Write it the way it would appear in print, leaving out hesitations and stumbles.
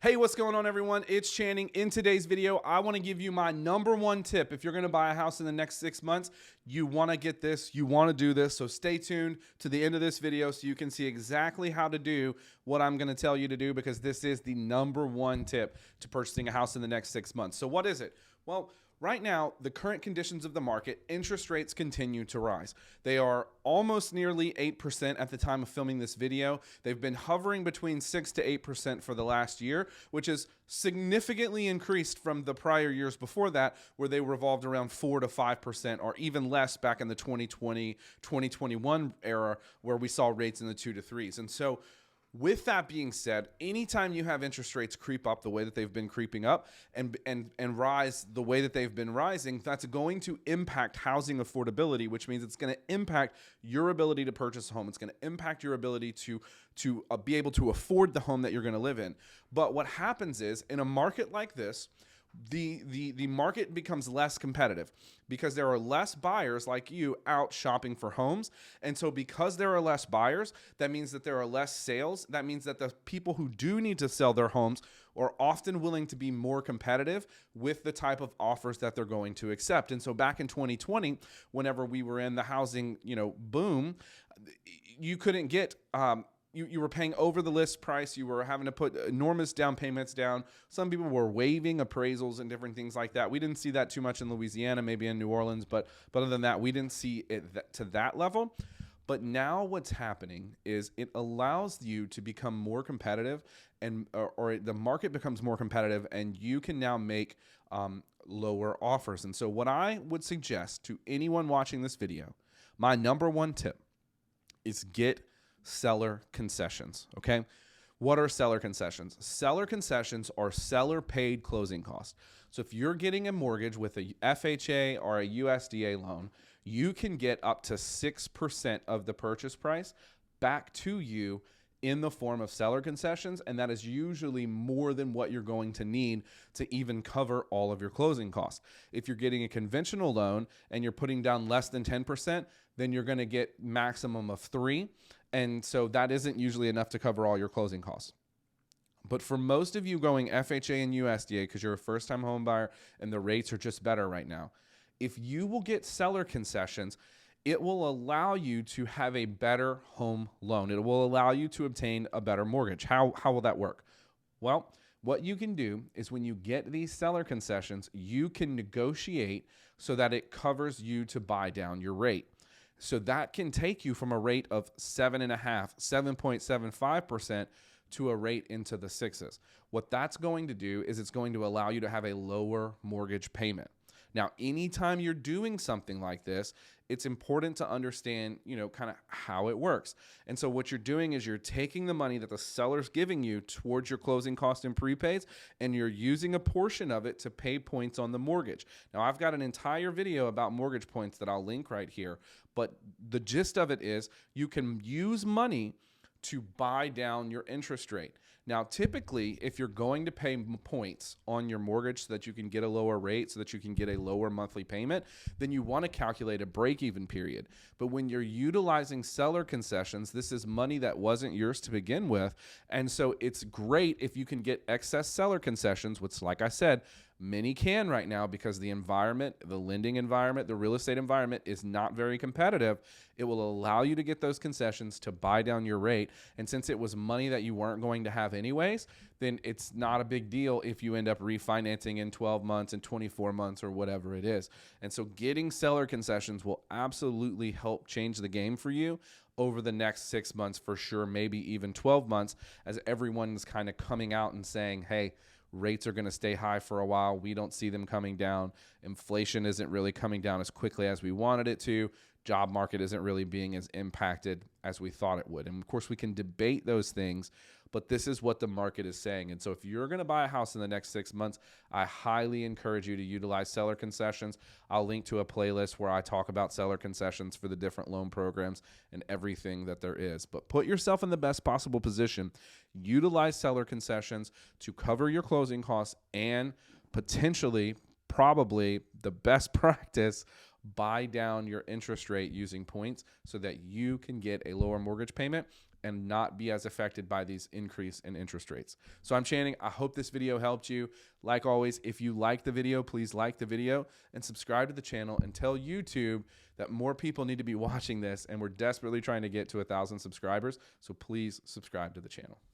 Hey, what's going on, everyone? It's Channing. In today's video, I want to give you my number one tip. If you're going to buy a house in the next 6 months, you want to get this, you want to do this. So stay tuned to the end of this video so you can see exactly how to do what I'm going to tell you to do, because this is the number one tip to purchasing a house in the next 6 months. So what is it? Well, right now, the current conditions of the market, interest rates continue to rise. They are almost nearly 8% at the time of filming this video. They've been hovering between 6 to 8% for the last year, which is significantly increased from the prior years before that, where they revolved around 4 to 5% or even less back in the 2020, 2021 era, where we saw rates in the 2 to 3s. And so with that being said, anytime you have interest rates creep up the way that they've been creeping up and rise the way that they've been rising, that's going to impact housing affordability, which means it's going to impact your ability to purchase a home. It's going to impact your ability to be able to afford the home that you're going to live in. But what happens is, in a market like this, the market becomes less competitive because there are less buyers like you out shopping for homes. And so because there are less buyers, that means that there are less sales. That means that the people who do need to sell their homes are often willing to be more competitive with the type of offers that they're going to accept. And so back in 2020, whenever we were in the housing, boom, you couldn't get you were paying over the list price. You were having to put enormous down payments down. Some people were waiving appraisals and different things like that. We didn't see that too much in Louisiana, maybe in New Orleans, but other than that, we didn't see it to that level. But now what's happening is it allows you to become more competitive, and or the market becomes more competitive, and you can now make lower offers. And so what I would suggest to anyone watching this video, my number one tip is get seller concessions. Okay. What are seller concessions? Seller concessions are seller paid closing costs. So if you're getting a mortgage with a FHA or a USDA loan, you can get up to 6% of the purchase price back to you in the form of seller concessions, and that is usually more than what you're going to need to even cover all of your closing costs. If you're getting a conventional loan and you're putting down less than 10%, then you're going to get maximum of 3%. And so that isn't usually enough to cover all your closing costs. But for most of you going FHA and USDA, because you're a first-time home buyer and the rates are just better right now, if you will get seller concessions, it will allow you to have a better home loan. It will allow you to obtain a better mortgage. How will that work? Well, what you can do is when you get these seller concessions, you can negotiate so that it covers you to buy down your rate. So that can take you from a rate of 7.5%, 7.75% to a rate into the 6s. What that's going to do is it's going to allow you to have a lower mortgage payment. Now, anytime you're doing something like this, it's important to understand, kind of how it works. And so what you're doing is you're taking the money that the seller's giving you towards your closing cost and prepaids, and you're using a portion of it to pay points on the mortgage. Now, I've got an entire video about mortgage points that I'll link right here, but the gist of it is you can use money to buy down your interest rate. Now, typically, if you're going to pay points on your mortgage so that you can get a lower rate, so that you can get a lower monthly payment, then you want to calculate a break-even period. But when you're utilizing seller concessions, this is money that wasn't yours to begin with. And so it's great if you can get excess seller concessions, which, like I said, many can right now because the environment, the lending environment, the real estate environment is not very competitive. It will allow you to get those concessions to buy down your rate. And since it was money that you weren't going to have anyways, then it's not a big deal if you end up refinancing in 12 months and 24 months or whatever it is. And so getting seller concessions will absolutely help change the game for you over the next 6 months for sure, maybe even 12 months, as everyone's kind of coming out and saying, hey, rates are going to stay high for a while. We don't see them coming down. Inflation isn't really coming down as quickly as we wanted it to. Job market isn't really being as impacted as we thought it would. And of course, we can debate those things, but this is what the market is saying. And so if you're going to buy a house in the next 6 months, I highly encourage you to utilize seller concessions. I'll link to a playlist where I talk about seller concessions for the different loan programs and everything that there is. But put yourself in the best possible position. Utilize seller concessions to cover your closing costs and potentially, probably the best practice, buy down your interest rate using points so that you can get a lower mortgage payment and not be as affected by these increase in interest rates. So I'm Channing. I hope this video helped you. Like always, if you like the video, please like the video and subscribe to the channel and tell YouTube that more people need to be watching this, and we're desperately trying to get to 1,000 subscribers. So please subscribe to the channel.